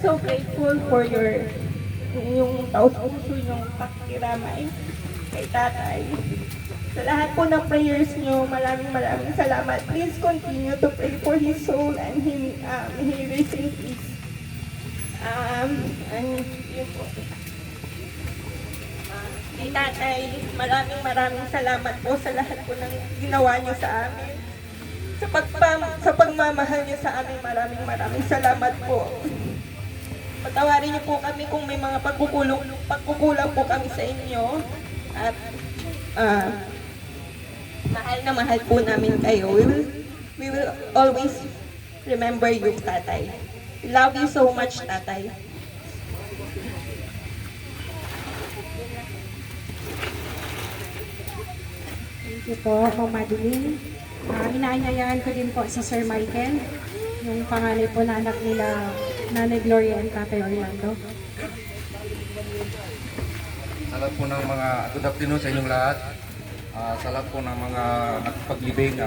so grateful for yung taos-puso niyong pakikiramay kay tatay. Sa lahat po ng prayers niyo, maraming salamat. Please continue to pray for his soul and he rest in peace. And yun po. Kay tatay, maraming salamat po sa lahat po ng ginawa niyo sa amin. Sa pagmamahal niyo sa amin, maraming salamat po. Patawarin niyo po kami kung may mga pagkukulang po kami sa inyo. At mahal na mahal po namin kayo. We will always remember you, tatay. We love you so much, tatay. Thank you po, Ma'am Madeline. Inaanyayahan ko din po si Sir Michael, yung panganay po na anak nila, Nanay Gloria and Tatay Orlando. Sa lahat po ng mga good afternoon sa inyong lahat. Sa lahat po ng mga nagpaglibing,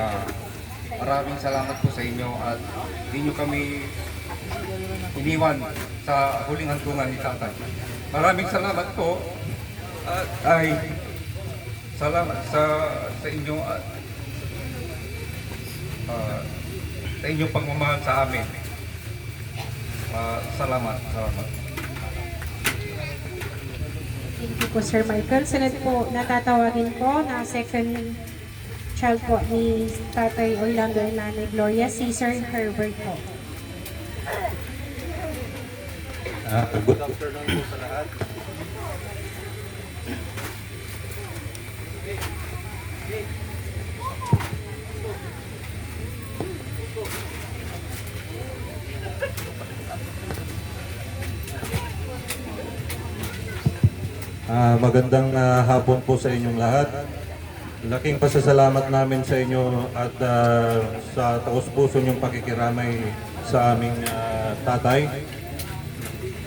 maraming salamat po sa inyo at hindi nyo kami iniwan sa huling hantungan ni tatay. Maraming salamat po at ay salamat sa inyo at sa inyong pagmamahal sa amin. Salamat. Thank you po, Sir Michael. Sunod po, natatawagin po na second child po ni Tatay Orlando and Nanay Gloria, si Sir Herbert po. Good afternoon po sa lahat. Magandang hapon po sa inyong lahat. Laking pasasalamat namin sa inyo at sa taos-puso niyong pakikiramay sa aming tatay.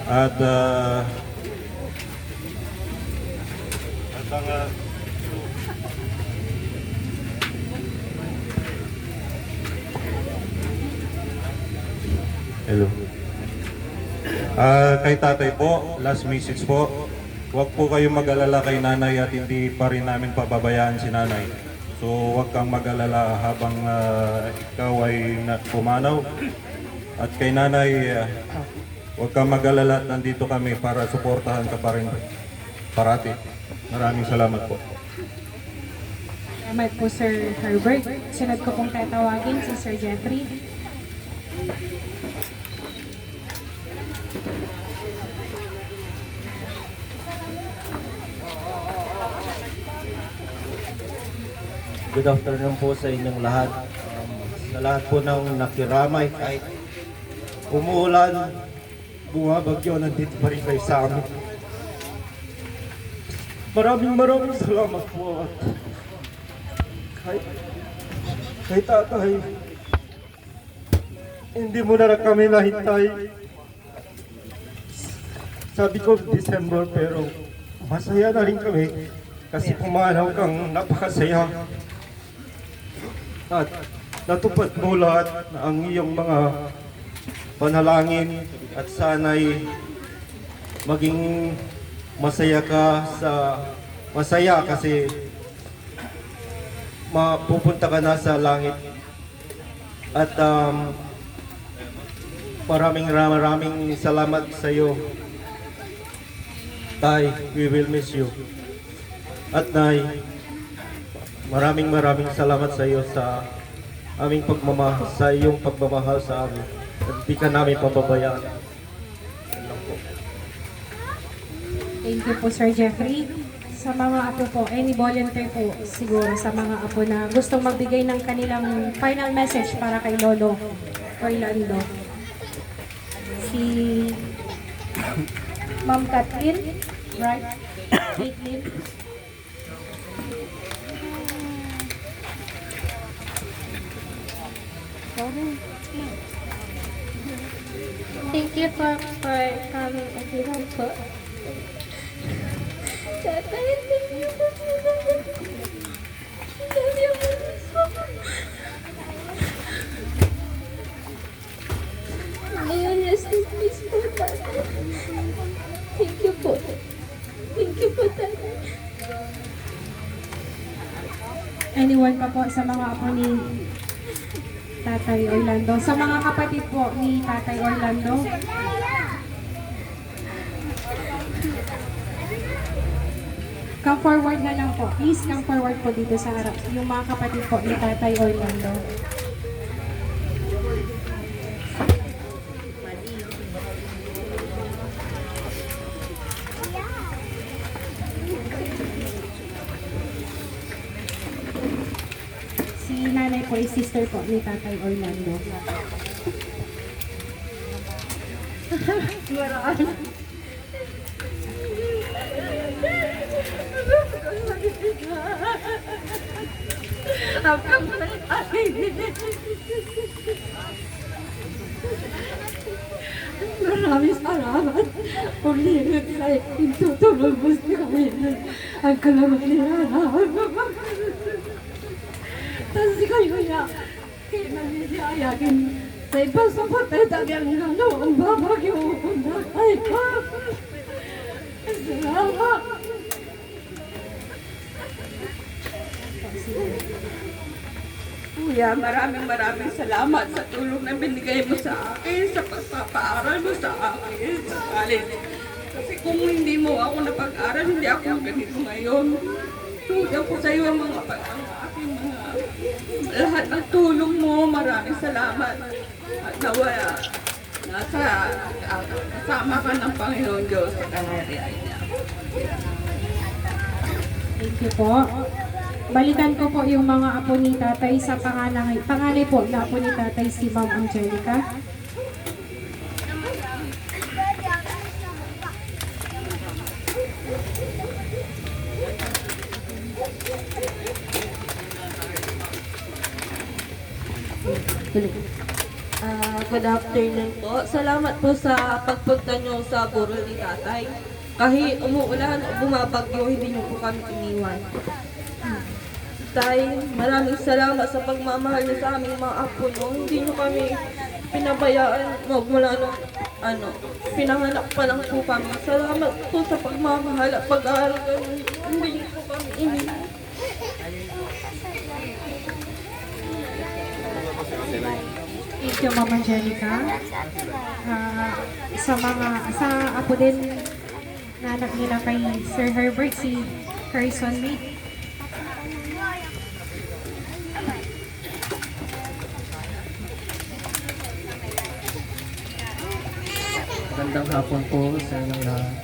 At hello. Kay tatay po, last message po. Huwag po kayong mag-alala kay nanay at hindi pa rin namin pababayaan si nanay. So huwag kang mag-alala habang ikaw ay pumanaw. At kay nanay, huwag kang mag-alala at nandito kami para suportahan ka pa rin parati. Maraming salamat po. Salamat po, Sir Herbert. Sunod ko pong tatawagin si Sir Jeffrey. Good afternoon po sa inyong lahat. Sa lahat po ng nakiramay, kahit umuulan, bumabagyo, nandito pa rin kayo sa amin. Maraming salamat po. At kay tatay, hindi mo na kami nahintay. Sabi ko December, pero masaya na rin kami kasi pumanaw kang napakasaya. At natupad mo lahat ang iyong mga panalangin at sana'y maging masaya ka masaya kasi mapupunta ka na sa langit. At maraming salamat sa iyo, Tay. We will miss you. At Nay, maraming salamat sa iyo sa aming pagmamahal, sa iyong pagmamahal sa amin. At di ka namin pababayaan. Yan lang po. Thank you po, Sir Jeffrey. Sa mga apo po, any volunteer po siguro sa mga apo na gustong magbigay ng kanilang final message para kay Lolo Orlando. Si Ma'am Kathleen, right? Kathleen. Thank you for coming everyone po. Tatay, thank you po. Love you so much. Ngayon, rest in peace po, tatay. Anyone pa po sa mga apo ni Tatay Orlando? Sa mga kapatid po ni Tatay Orlando? Come forward na lang po. Please come forward po dito sa harap. Yung mga kapatid po ni Tatay Orlando. Si nanay po ay sister po ni Tatay Orlando. Maraming salamat. Ulitin sa itutulong mo sa kami ang kalaman ni Rana. Tapos kayo niya, kinamisiyayakin sa ibang sapatid ang ano, ang babagyo na kay ka. Salamat. Kuya, maraming salamat sa tulong na binigay mo sa akin, sa pagpapaaral mo sa akin sa college. Kasi kung hindi mo ako napag-aral, hindi ako ganito ngayon. Tulong ko sa iyo ang mga aking mga lahat ng tulong mo. Maraming salamat. At nawala, kasama ka ng Panginoon Diyos sa kanariyan niya. Thank you po. Balikan ko po yung mga apo ni Tatay sa panganay po na apo ni Tatay si Ma'am Angelica. Good afternoon po. Salamat po sa pagpunta nyo sa burol ni Tatay. Kahit umuulan o bumabagyo, hindi nyo po kami iniwan. Tay, maraming salamat sa pagmamahal niyo sa aming mga apo nyo. Hindi nyo kami pinabayaan magmula nung pinanganak pa lang po kami. Salamat po sa pagmamahal at pag-aaral kami. Hindi nyo po kami iniwan. Thank you, Ma'am Angelica. Sa apo din na anak nila kay Sir Herbert, si Harrison May. Magandang hapon po sa inyong lahat.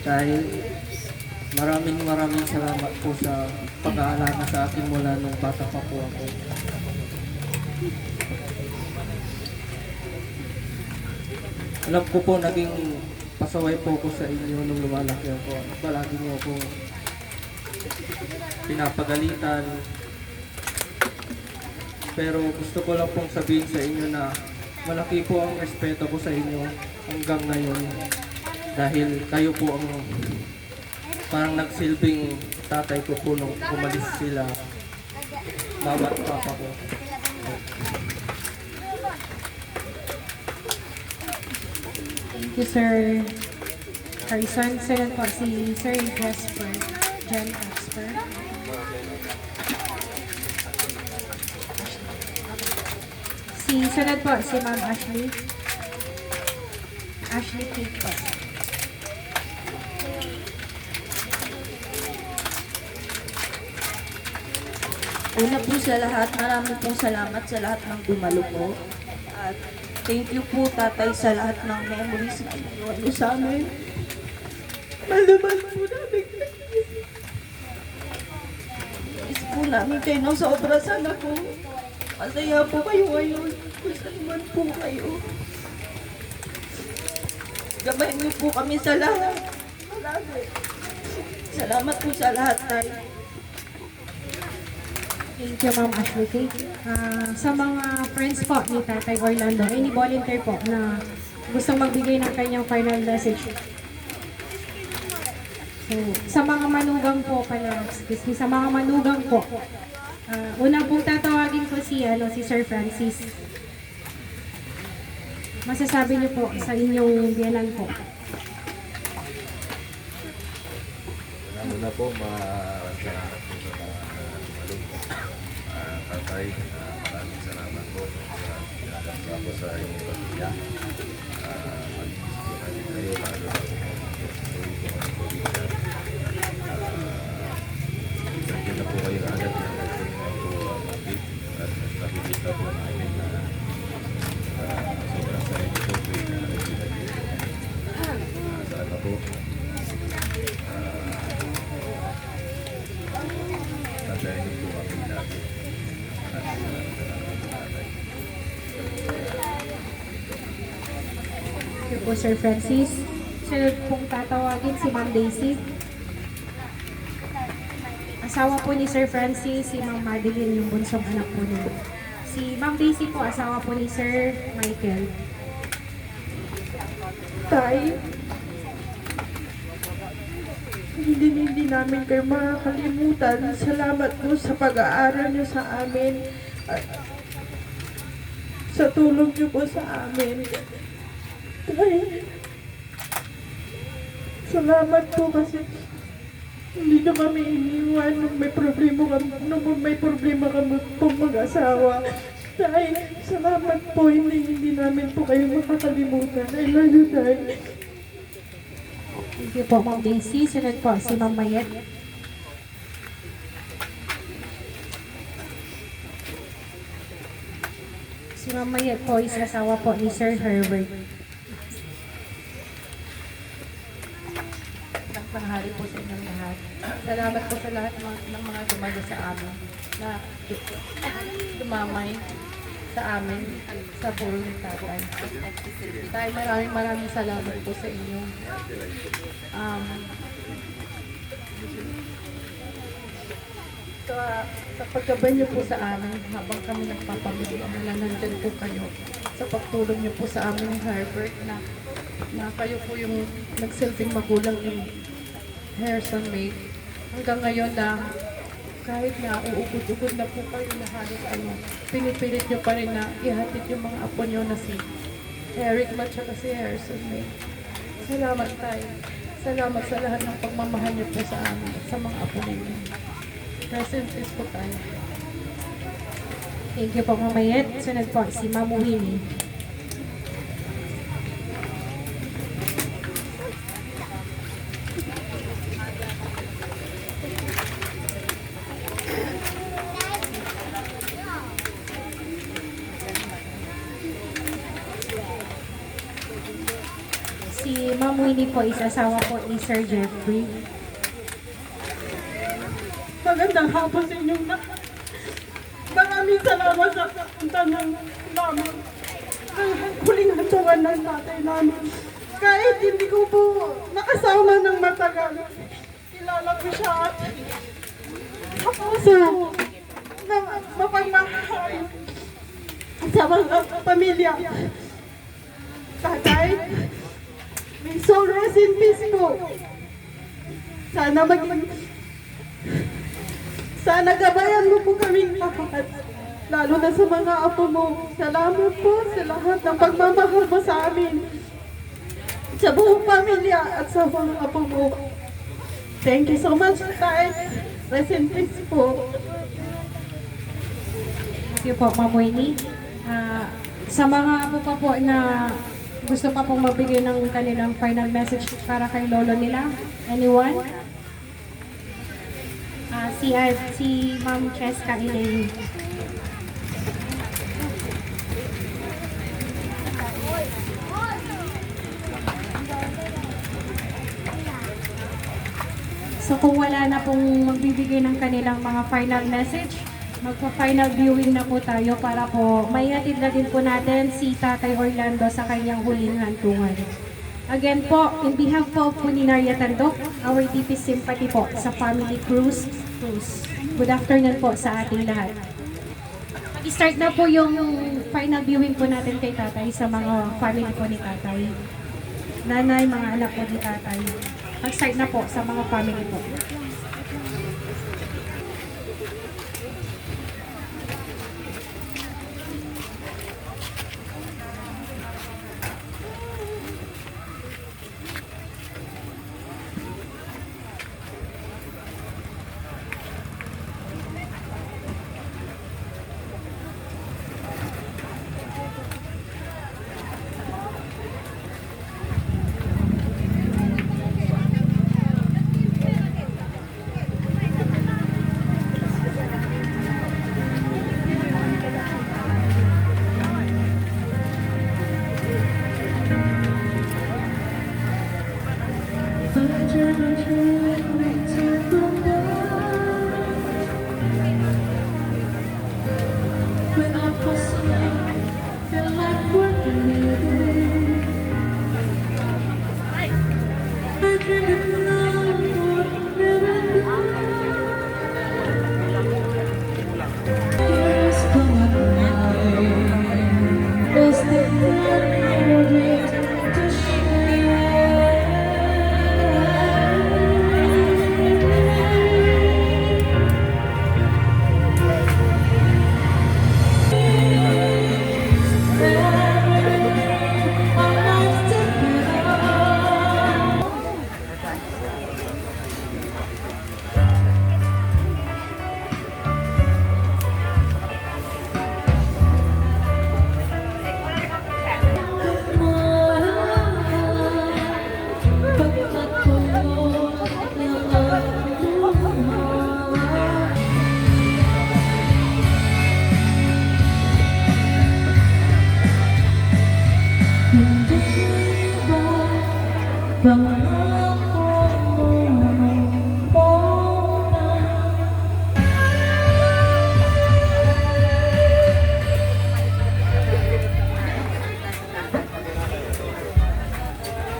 Dahil maraming salamat po sa pag-aalaga sa akin mula nung bata pa po ako. Alam ko po naging pasaway po ko sa inyo nung lumalaki ako. Palagi niyo ako pinapagalitan. Pero gusto ko lang pong sabihin sa inyo na malaki po ang respeto ko sa inyo hanggang ngayon dahil kayo po ang parang nagsilbing tatay ko po nung umalis sila mama at papa ko. Thank you, Sir Harrison. Sunod po si Sir Jasper, Jen Jasper. Sunod po si Ma'am Ashley. Ashley Kate po. Una po sa lahat, maraming pong salamat sa lahat ng dumalo po. At thank you po, Tatay, sa lahat ng memories na iniwan niyo sa amin. Malaman po namin. Miss po namin kayo ng sobra. Sana po masaya po kayo ngayon. Kung saan man po kayo. Gabahin niyo po kami sa lahat. Palagi. Salamat po sa lahat, Tay. Thank you, Ma'am Ashley Kate. Sa mga friends po ni Tatay Orlando, any volunteer po na gustong magbigay ng kanyang final message. So, sa mga manugang po pala, excuse me, sa mga manugang po, una pong tatawagin ko si Sir Francis. Masasabi niyo po sa inyong biyanan po. Una po, salamat po sa Tatay, maraming salamat po sa pinaganda po sa inyong pamilya. Mag-isip natin kayo lalo na po sa mga probinsya. Nandiyan na po kayo agad na kayo po mag-update at nakikita po namin na sobrang saya nito po yung nakikita dito. Sana po tatayin po kami natin. Thank you po, Sir Francis. Sunod pong tatawagin si Ma'am Daisy. Asawa po ni Sir Francis, si Ma'am Madeline, yung bunsong anak po niya. Si Ma'am Daisy po, asawa po ni Sir Michael. Tay, hindi namin kayo makakalimutan. Salamat po sa pag-aaral niyo sa amin at sa tulong niyo po sa amin. Tay, salamat po kasi hindi niyo kami iniwan nung may problema kami pong mag-asawa. Tay, salamat po. Hindi namin po kayo makakalimutan. I love you, Tay. Thank you po, Ma'am Daisy. Sunod po si Ma'am Mayet. Si Ma'am Mayet po is asawa po ni Sir Herbert. Tanghali po sa inyong lahat. Salamat po sa lahat ng mga dumago sa amin na dumamay sa amin sa puro ng tatay. Tay, maraming salamat po sa inyo. Sa paggabay niyo po sa amin habang kami nagpapamilya na nandyan po kayo sa pagtulong niyo po sa amin ni Herbert na kayo po yung nagsilbing magulang ni Harrison May. Hanggang ngayon na kahit na uugod-ugod na po kayo na halos pinipilit nyo pa rin na ihatid yung mga apo nyo na si Eric at saka si Harrison May. Salamat tayo. Salamat sa lahat ng pagmamahal nyo po sa amin at sa mga apo ninyo. Rest in peace po tayo. Thank you po, Ma'am Mayet. Sunod po si Ma'am Winnie. Si Ma'am Winnie po is asawa po ni Sir Jeffrey. Magandang hapon sa inyong lahat. Maraming salamat sa punta ng namin. Ang huling hantungan ng tatay namin. Kahit hindi ko po nakasama ng matagal, kilala ko siya at kapuso ng mapagmahal sa mga pamilya. Tatay, may soul rest in peace po. Sana gabayan mo po kaming lahat, lalo na sa mga apo mo. Salamat po sa lahat ng pagmamahal mo sa amin, sa buong pamilya at sa mga apo mo. Thank you so much, Tay. Rest in peace po. Thank you po, Ma'am Winnie. Sa mga apo pa po na gusto pa pong magbigay ng kanilang final message para kay lolo nila, anyone? Si Ma'am Cheska Elaine. So kung wala na pong magbibigay ng kanilang mga final message, magpa-final viewing na po tayo para po maihatid na din po natin si Tatay Orlando sa kanyang huling hantungan. Again po, in behalf po ni Naria Tandok, our deepest sympathy po sa Family Cruise. Good afternoon po sa ating lahat. Mag-start na po yung final viewing po natin kay Tatay sa mga family po ni Tatay. Nanay, mga anak po ni Tatay. Mag-start na po sa mga family po.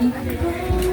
Ikaw